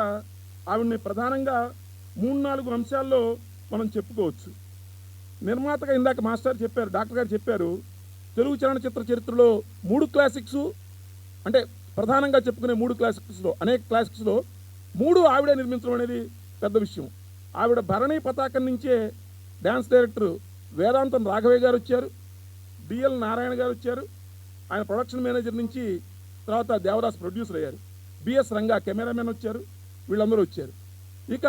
ఆవిడ్ని ప్రధానంగా 3-4 అంశాల్లో మనం చెప్పుకోవచ్చు. నిర్మాతగా ఇందాక మాస్టర్ చెప్పారు, డాక్టర్ గారు చెప్పారు, తెలుగు చలనచిత్ర చరిత్రలో 3 క్లాసిక్స్ అంటే ప్రధానంగా చెప్పుకునే 3 క్లాసిక్స్లో, అనేక క్లాసిక్స్లో 3 ఆవిడే నిర్మించడం అనేది పెద్ద విషయం. ఆవిడ భరణి పతాకం నుంచే డ్యాన్స్ డైరెక్టర్ వేదాంతం రాఘవయ్య గారు వచ్చారు, డిఎల్ నారాయణ గారు వచ్చారు. ఆయన ప్రొడక్షన్ మేనేజర్ నుంచి తర్వాత దేవదాస్ ప్రొడ్యూసర్ అయ్యారు. బిఎస్ రంగా కెమెరామెన్ వచ్చారు. వీళ్ళందరూ వచ్చారు. ఇక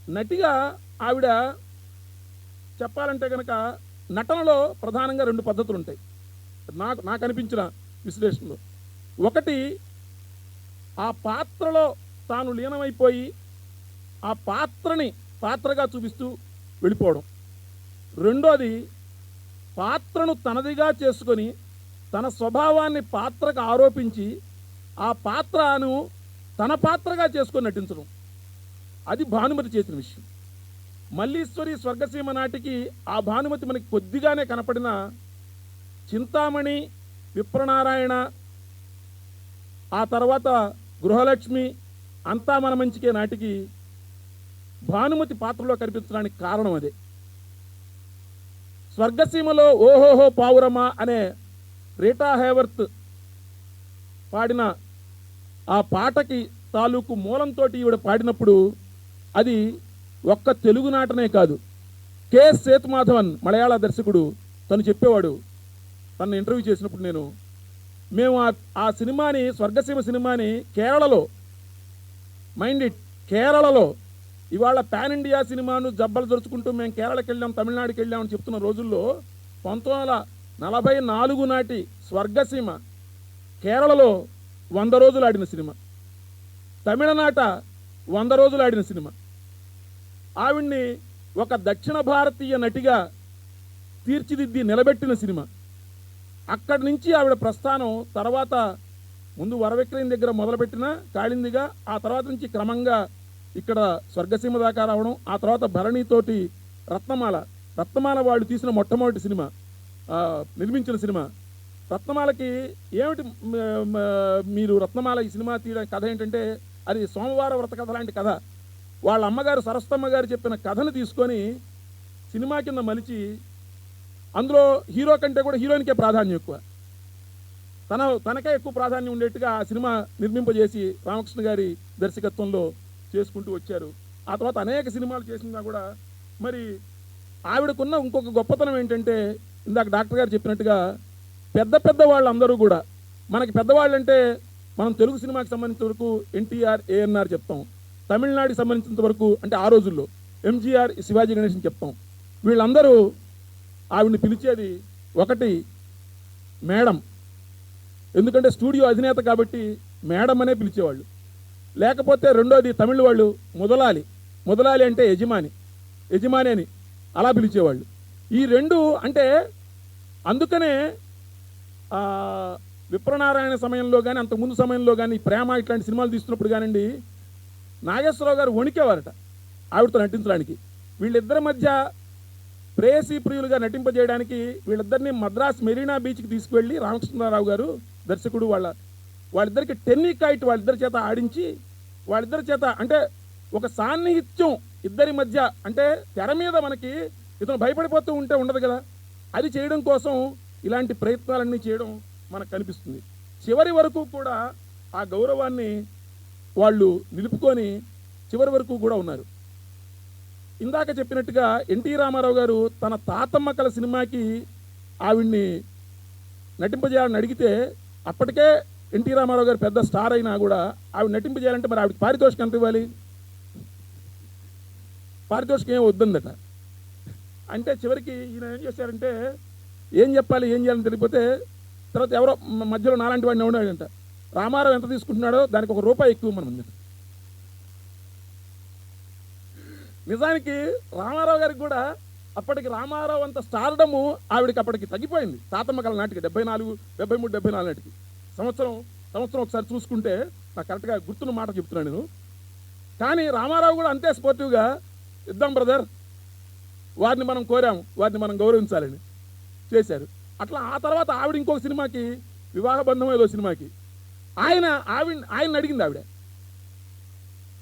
నటిగా ఆవిడ చెప్పాలంటే కనుక నటనలో ప్రధానంగా 2 పద్ధతులు ఉంటాయి నాకు అనిపించిన విశ్లేషణలో. ఒకటి, ఆ పాత్రలో తాను లీనమైపోయి ఆ పాత్రని పాత్రగా చూపిస్తూ వెళ్ళిపోవడం. రెండోది, పాత్రను తనదిగా చేసుకొని తన స్వభావాన్ని పాత్రకు ఆరోపించి ఆ పాత్రను తన పాత్రగా చేసుకొని నటించడం. అది భానుమతి చేసిన విషయం. మల్లీశ్వరి స్వర్గసీమ నాటికి ఆ భానుమతి మనకి కొద్దిగానే కనపడిన చింతామణి, విప్రనారాయణ, ఆ తర్వాత గృహలక్ష్మి, అంతా మన మంచికే నాటికి భానుమతి పాత్రలో కనిపించడానికి కారణం అదే. స్వర్గసీమలో ఓహోహో పావురమా అనే రీటా హేవర్త్ పాడిన ఆ పాటకి తాలూకు మూలంతో ఈవిడ పాడినప్పుడు అది ఒక్క తెలుగు నాటనే కాదు, కె సేతుమాధవన్ మలయాళ దర్శకుడు తను చెప్పేవాడు. తను ఇంటర్వ్యూ చేసినప్పుడు మేము ఆ సినిమాని, స్వర్గసీమ సినిమాని కేరళలో, మైండ్ ఇట్, కేరళలో ఇవాళ పాన్ ఇండియా సినిమాను జబ్బలు దొరుచుకుంటూ మేము కేరళకి వెళ్ళాం, తమిళనాడుకి వెళ్ళామని చెప్తున్న రోజుల్లో 1944 నాటి స్వర్గసీమ కేరళలో 100 రోజులు ఆడిన సినిమా, తమిళనాట 100 రోజులు ఆడిన సినిమా. ఆవిడ్ని ఒక దక్షిణ భారతీయ నటిగా తీర్చిదిద్ది నిలబెట్టిన సినిమా. అక్కడి నుంచి ఆవిడ ప్రస్థానం తర్వాత ముందు వరవిక్రయం దగ్గర మొదలుపెట్టిన కాళిందిగా, ఆ తర్వాత నుంచి క్రమంగా ఇక్కడ స్వర్గసీమ దాకా రావడం, ఆ తర్వాత భరణితోటి రత్నమాల వాళ్ళు తీసిన మొట్టమొదటి సినిమా, నిర్మించిన సినిమా. రత్నమాలకి ఏమిటి మీరు రత్నమాల ఈ సినిమా తీయడానికి కథ ఏంటంటే అది సోమవార వ్రత కథ లాంటి కథ. వాళ్ళ అమ్మగారు సరస్వతమ్మ గారు చెప్పిన కథను తీసుకొని సినిమా కింద మలిచి అందులో హీరో కంటే కూడా హీరోయిన్కే ప్రాధాన్యం ఎక్కువ, తనకే ఎక్కువ ప్రాధాన్యం ఉండేట్టుగా ఆ సినిమా నిర్మింపజేసి రామకృష్ణ గారి దర్శకత్వంలో చేసుకుంటూ వచ్చారు. ఆ తర్వాత అనేక సినిమాలు చేసినా కూడా మరి ఆవిడకున్న ఇంకొక గొప్పతనం ఏంటంటే ఇందాక డాక్టర్ గారు చెప్పినట్టుగా పెద్ద పెద్ద వాళ్ళందరూ కూడా, మనకి పెద్దవాళ్ళు అంటే మనం తెలుగు సినిమాకి సంబంధించిన వరకు ఎన్టీఆర్, ఏఎన్ఆర్ చెప్తాం. తమిళనాడుకి సంబంధించినంత వరకు అంటే ఆ రోజుల్లో ఎంజీఆర్, శివాజీ గణేశన్ చెప్తాం. వీళ్ళందరూ ఆవిడని పిలిచేది ఒకటి మేడం, ఎందుకంటే స్టూడియో అధినేత కాబట్టి మేడం అనే పిలిచేవాళ్ళు. లేకపోతే రెండోది తమిళ వాళ్ళు ముదలాలి, ముదలాలి అంటే యజమాని, యజమాని అని అలా పిలిచేవాళ్ళు. ఈ రెండు అంటే అందుకనే విప్రనారాయణ సమయంలో కానీ అంతకుముందు సమయంలో కానీ ప్రేమ ఇట్లాంటి సినిమాలు తీస్తున్నప్పుడు కానివ్వండి, నాగేశ్వరరావు గారు వణికేవారట ఆవిడతో నటించడానికి. వీళ్ళిద్దరి మధ్య ప్రేయసీ ప్రియులుగా నటింపజేయడానికి వీళ్ళిద్దరిని మద్రాస్ మెరీనా బీచ్కి తీసుకువెళ్ళి రామకృష్ణరావు గారు దర్శకుడు వాళ్ళిద్దరికి టెన్నికైట్ వాళ్ళిద్దరి చేత ఆడించి, వాళ్ళిద్దరి చేత అంటే ఒక సాన్నిహిత్యం ఇద్దరి మధ్య, అంటే తెర మీద మనకి ఇతను భయపడిపోతూ ఉంటే ఉండదు కదా, అది చేయడం కోసం ఇలాంటి ప్రయత్నాలన్నీ చేయడం మనకు కనిపిస్తుంది. చివరి వరకు కూడా ఆ గౌరవాన్ని వాళ్ళు నిలుపుకొని చివరి వరకు కూడా ఉన్నారు. ఇందాక చెప్పినట్టుగా ఎన్టీ రామారావు గారు తన తాతమ్మ కల సినిమాకి ఆవిడ్ని నటింపజేయాలని అడిగితే, అప్పటికే ఎన్టీ రామారావు గారు పెద్ద స్టార్ అయినా కూడా ఆవిడ నటింపజేయాలంటే మరి ఆవిడకి పారితోషికం ఎంత ఇవ్వాలి? పారితోషికం ఏం వద్దందట. అంటే చివరికి ఈయన ఏం చేశారంటే, ఏం చెప్పాలి ఏం చేయాలని తెలియకపోతే తర్వాత ఎవరో మధ్యలో నాలాంటి వాడిని ఉన్నాడంట, రామారావు ఎంత తీసుకుంటున్నాడో దానికి ₹1 ఎక్కువ మనం. నిజానికి రామారావు గారికి కూడా అప్పటికి రామారావు అంత స్టార్డము ఆవిడకి అప్పటికి తగ్గిపోయింది. తాతమ్మ కల నాటికి 74, 73, 74 నాటికి సంవత్సరం ఒకసారి చూసుకుంటే, నాకు కరెక్ట్గా గుర్తున్న మాట చెప్తున్నాను నేను. కానీ రామారావు కూడా అంతే స్పోర్టివ్గా, ఇద్దాం బ్రదర్, వారిని మనం కోరాము, వారిని మనం గౌరవించాలని చేశారు. అట్లా ఆ తర్వాత ఆవిడ ఇంకొక సినిమాకి, వివాహ బంధం ఏదో సినిమాకి ఆయన అడిగింది ఆవిడ,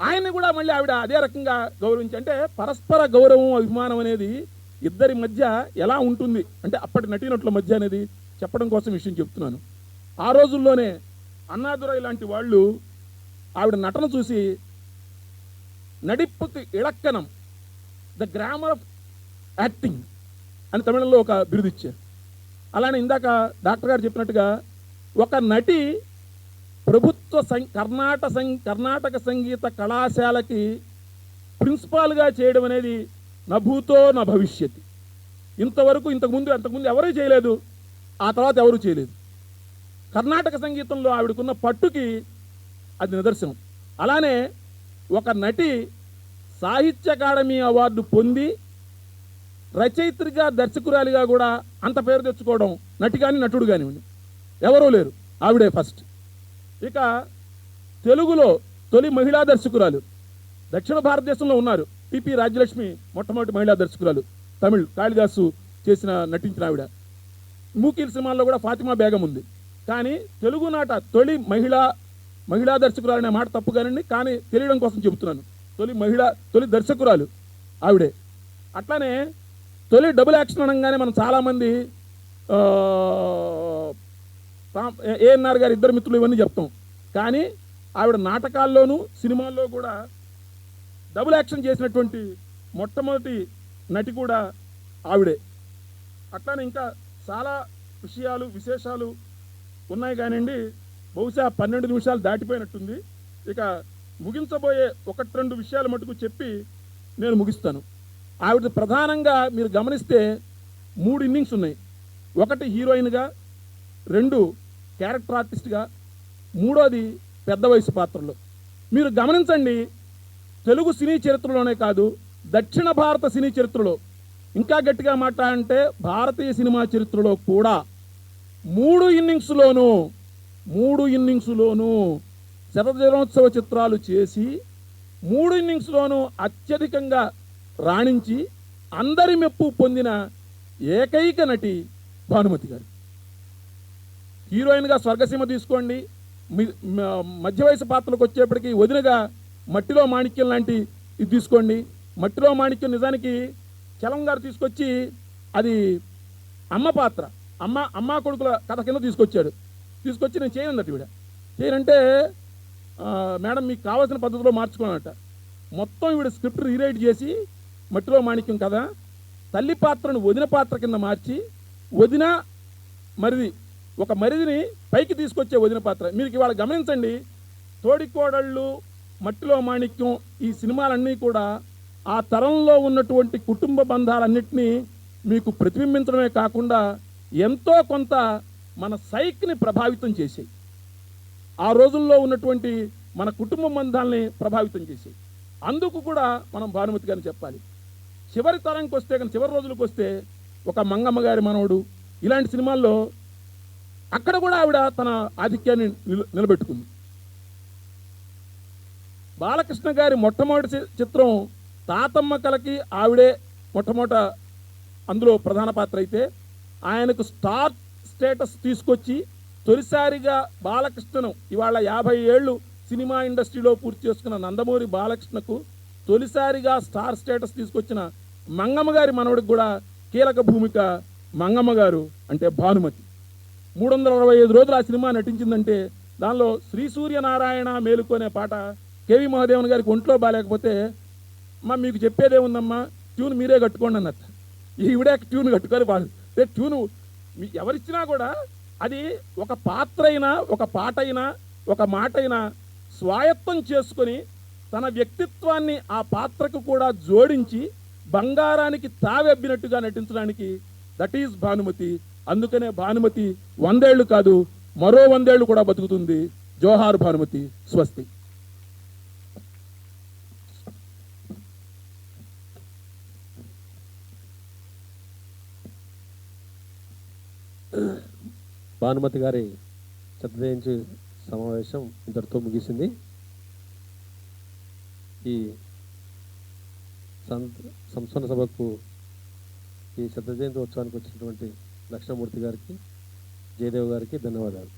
ఆయన్ని కూడా మళ్ళీ ఆవిడ అదే రకంగా గౌరవించి, అంటే పరస్పర గౌరవం అభిమానం అనేది ఇద్దరి మధ్య ఎలా ఉంటుంది అంటే అప్పటి నటీనటుల మధ్య అనేది చెప్పడం కోసం విషయం చెప్తున్నాను. ఆ రోజుల్లోనే అన్నాదురై లాంటి వాళ్ళు ఆవిడ నటన చూసి నడిప్పుకి ఇళక్కనం, ద గ్రామర్ ఆఫ్ యాక్టింగ్ అని తమిళంలో ఒక బిరుదు ఇచ్చారు. అలానే ఇందాక డాక్టర్ గారు చెప్పినట్టుగా ఒక నటి ప్రభుత్వ కర్ణాటక సంగీత కళాశాలకి ప్రిన్సిపాల్గా చేయడం అనేది నభూతో నా భవిష్యత్. అంతకుముందు ఎవరూ చేయలేదు, ఆ తర్వాత ఎవరూ చేయలేదు. కర్ణాటక సంగీతంలో ఆవిడకున్న పట్టుకి అది నిదర్శనం. అలానే ఒక నటి సాహిత్య అకాడమీ అవార్డు పొంది రచయిత్రిగా, దర్శకురాలిగా కూడా అంత పేరు తెచ్చుకోవడం, నటి కానీ నటుడు కానివ్వండి ఎవరూ లేరు, ఆవిడే ఫస్ట్. ఇక తెలుగులో తొలి మహిళా దర్శకురాలు దక్షిణ భారతదేశంలో ఉన్నారు, పిపి రాజ్యలక్ష్మి మొట్టమొదటి మహిళా దర్శకురాలు, తమిళ్ కాళిదాసు నటించిన ఆవిడ. మూకీల్ సినిమాల్లో కూడా ఫాతిమా బేగం ఉంది. కానీ తెలుగునాట తొలి మహిళా దర్శకురాలు అనే మాట తప్పు కానీ తెలియడం కోసం చెబుతున్నాను. తొలి దర్శకురాలు ఆవిడే. అట్లానే తొలి డబుల్ యాక్షన్ అనగానే మనం చాలామంది ఏఎన్ఆర్ గారు, ఇద్దరు మిత్రులు ఇవన్నీ చెప్తాం. కానీ ఆవిడ నాటకాల్లోనూ సినిమాల్లో కూడా డబుల్ యాక్షన్ చేసినటువంటి మొట్టమొదటి నటి కూడా ఆవిడే. అట్లానే ఇంకా చాలా విశేషాలు ఉన్నాయి కానివ్వండి. బహుశా 12 నిమిషాలు దాటిపోయినట్టుంది. ఇక ముగించబోయే 1-2 విషయాలు మటుకు చెప్పి నేను ముగిస్తాను. ఆవిడ ప్రధానంగా మీరు గమనిస్తే 3 ఇన్నింగ్స్ ఉన్నాయి. 1 హీరోయిన్గా, 2 క్యారెక్టర్ ఆర్టిస్ట్గా, 3వది పెద్ద వయసు పాత్రలో. మీరు గమనించండి, తెలుగు సినీ చరిత్రలోనే కాదు, దక్షిణ భారత సినీ చరిత్రలో, ఇంకా గట్టిగా మాట్లాడంటే భారతీయ సినిమా చరిత్రలో కూడా 3 ఇన్నింగ్స్లోనూ శతదినోత్సవ చిత్రాలు చేసి 3 ఇన్నింగ్స్లోనూ అత్యధికంగా రాణించి అందరి మెప్పు పొందిన ఏకైక నటి భానుమతి గారు. హీరోయిన్గా స్వర్గసీమ తీసుకోండి, మధ్య వయసు పాత్రలకు వచ్చేప్పటికీ వదినగా మట్టిలో మాణిక్యం లాంటి ఇది తీసుకోండి. మట్టిలో మాణిక్యం నిజానికి చలం గారు తీసుకొచ్చి అది అమ్మ పాత్ర, అమ్మ కొడుకుల కథ కింద తీసుకొచ్చి నేను చేయనందట. ఈవిడ చేయనంటే మేడం మీకు కావాల్సిన పద్ధతిలో మార్చుకోనట. మొత్తం ఈవిడ స్క్రిప్ట్ రీరైట్ చేసి మట్టిలో మాణిక్యం కథ తల్లి పాత్రను వదిన పాత్ర కింద మార్చి వదిన మరిది ఒక మరిదిని పైకి తీసుకొచ్చే వదిన పాత్ర. మీరు ఇవాళ గమనించండి, తోడికోడళ్ళు, మట్టిలో మాణిక్యం, ఈ సినిమాలన్నీ కూడా ఆ తరంలో ఉన్నటువంటి కుటుంబ బంధాలన్నింటినీ మీకు ప్రతిబింబించడమే కాకుండా ఎంతో కొంత మన సైక్ని ప్రభావితం చేసాయి. ఆ రోజుల్లో ఉన్నటువంటి మన కుటుంబ బంధాలని ప్రభావితం చేసాయి. అందుకు కూడా మనం భానుమతి గారిని చెప్పాలి. చివరి తరంకి వస్తే కానీ, చివరి రోజులకు వస్తే ఒక మంగమ్మ గారి మనవడు, ఇలాంటి సినిమాల్లో అక్కడ కూడా ఆవిడ తన ఆధిక్యాన్ని నిలబెట్టుకుంది. బాలకృష్ణ గారి మొట్టమొదటి చిత్రం తాతమ్మ కలకి ఆవిడే మొట్టమొదట అందులో ప్రధాన పాత్ర అయితే, ఆయనకు స్టార్ స్టేటస్ తీసుకొచ్చి తొలిసారిగా బాలకృష్ణను ఇవాళ 50 ఏళ్ళు సినిమా ఇండస్ట్రీలో పూర్తి చేసుకున్న నందమూరి బాలకృష్ణకు తొలిసారిగా స్టార్ స్టేటస్ తీసుకొచ్చిన మంగమ్మ గారి మనవడికి కూడా కీలక భూమిక మంగమ్మ గారు అంటే భానుమతి. 365 రోజులు ఆ సినిమా నటించిందంటే దానిలో శ్రీ సూర్యనారాయణ మేలుకొనే పాట కేవి మహాదేవన్ గారికి ఒంట్లో బాగాలేకపోతే, అమ్మా మీకు చెప్పేదేముందమ్మా, ట్యూన్ మీరే కట్టుకోండి అన్నట్టు. ఈవిడే ట్యూన్ కట్టుకొని పాడు. ట్యూను ఎవరిచ్చినా కూడా అది ఒక పాత్ర అయినా, ఒక పాట అయినా, ఒక మాట అయినా స్వాయత్తం చేసుకొని తన వ్యక్తిత్వాన్ని ఆ పాత్రకు కూడా జోడించి బంగారానికి తావెబ్బినట్టుగా నటించడానికి దట్ ఈజ్ భానుమతి. అందుకనే భానుమతి 100 ఏళ్ళు కాదు, మరో 100 ఏళ్ళు కూడా బతుకుతుంది. జోహార్ భానుమతి, స్వస్తి. భానుమతి గారి శతజయంతి సమావేశం ఇంతటితో ముగిసింది. ఈ సంస్థాన సభకు ఈ శతజయంతి ఉత్సవానికి వచ్చినటువంటి లక్ష్మణమూర్తి గారికి, జయదేవ్ గారికి ధన్యవాదాలు.